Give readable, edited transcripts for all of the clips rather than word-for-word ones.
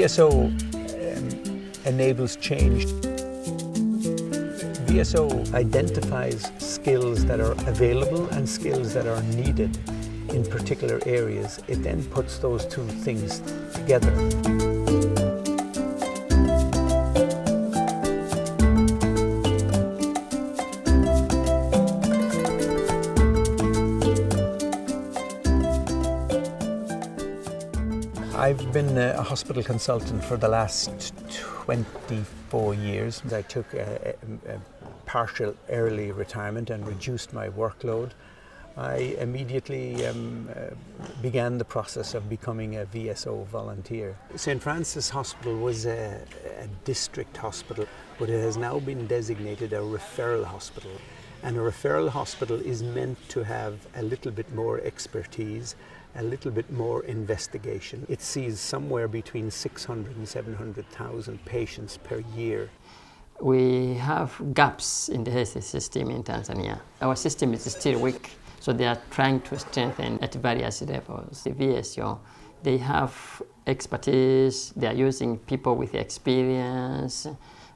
VSO enables change. VSO identifies skills that are available and skills that are needed in particular areas. It then puts those two things together. I've been a hospital consultant for the last 24 years. I took a partial early retirement and reduced my workload. I immediately began the process of becoming a VSO volunteer. St. Francis Hospital was a district hospital, but it has now been designated a referral hospital. And a referral hospital is meant to have a little bit more expertise, a little bit more investigation. It sees somewhere between 600 and 700,000 patients per year. We have gaps in the health system in Tanzania. Our system is still weak, so they are trying to strengthen at various levels. The VSO, they have expertise, they are using people with experience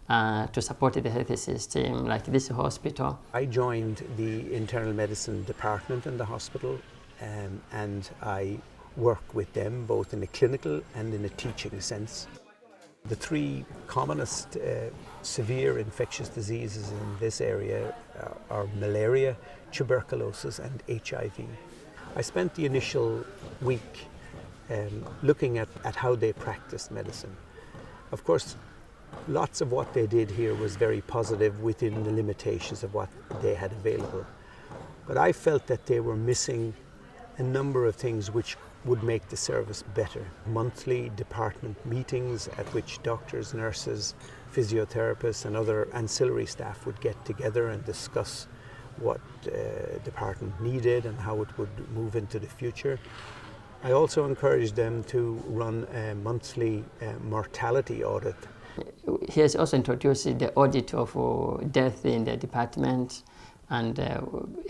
to support the health system, like this hospital. I joined the internal medicine department in the hospital, and I work with them both in a clinical and in a teaching sense. The three commonest severe infectious diseases in this area are malaria, tuberculosis and HIV. I spent the initial week looking at how they practiced medicine. Of course, lots of what they did here was very positive within the limitations of what they had available. But I felt that they were missing a number of things which would make the service better. Monthly department meetings at which doctors, nurses, physiotherapists and other ancillary staff would get together and discuss what department needed and how it would move into the future. I also encouraged them to run a monthly mortality audit. He has also introduced the audit of death in the department, and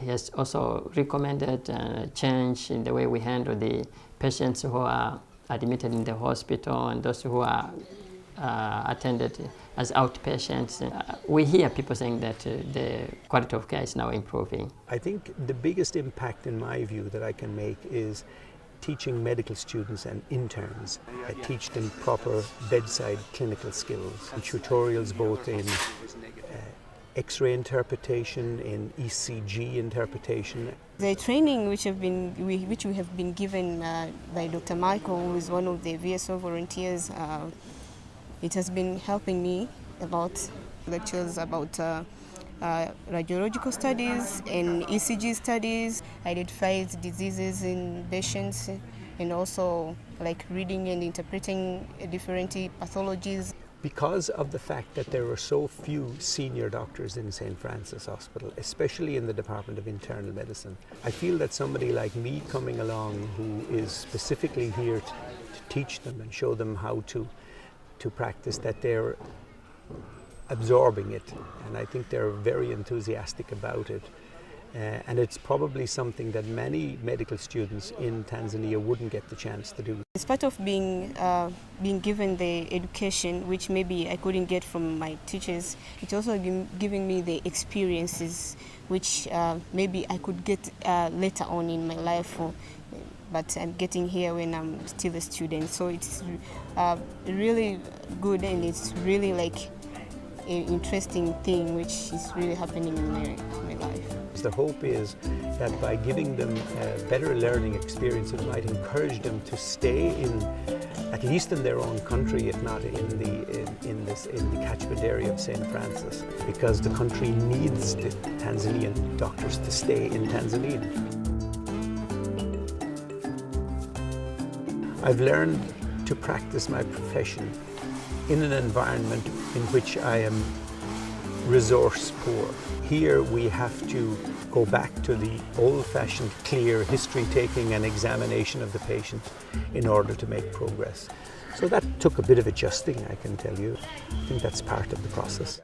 he has also recommended a change in the way we handle the patients who are admitted in the hospital and those who are attended as outpatients. We hear people saying that the quality of care is now improving. I think the biggest impact in my view that I can make is teaching medical students and interns. I teach them proper bedside clinical skills and tutorials both in X-ray interpretation, in ECG interpretation. The training which we have been given by Dr. Michael, who is one of the VSO volunteers, it has been helping me about lectures about radiological studies and ECG studies, identifies diseases in patients, and also like reading and interpreting different pathologies. Because of the fact that there are so few senior doctors in St. Francis Hospital, especially in the Department of Internal Medicine, I feel that somebody like me coming along who is specifically here to teach them and show them how to practice, that they're absorbing it, and I think they're very enthusiastic about it. And it's probably something that many medical students in Tanzania wouldn't get the chance to do. It's part of being given the education which maybe I couldn't get from my teachers. It's also been giving me the experiences which maybe I could get later on in my life, but I'm getting here when I'm still a student. So it's really good, and it's really like an interesting thing which is really happening in my life. The hope is that by giving them a better learning experience, it might encourage them to stay in, at least in their own country, if not in the catchment area of St. Francis, because the country needs the Tanzanian doctors to stay in Tanzania. I've learned to practice my profession in an environment in which I am resource poor. Here we have to go back to the old-fashioned clear history taking and examination of the patient in order to make progress. So that took a bit of adjusting, I can tell you. I think that's part of the process.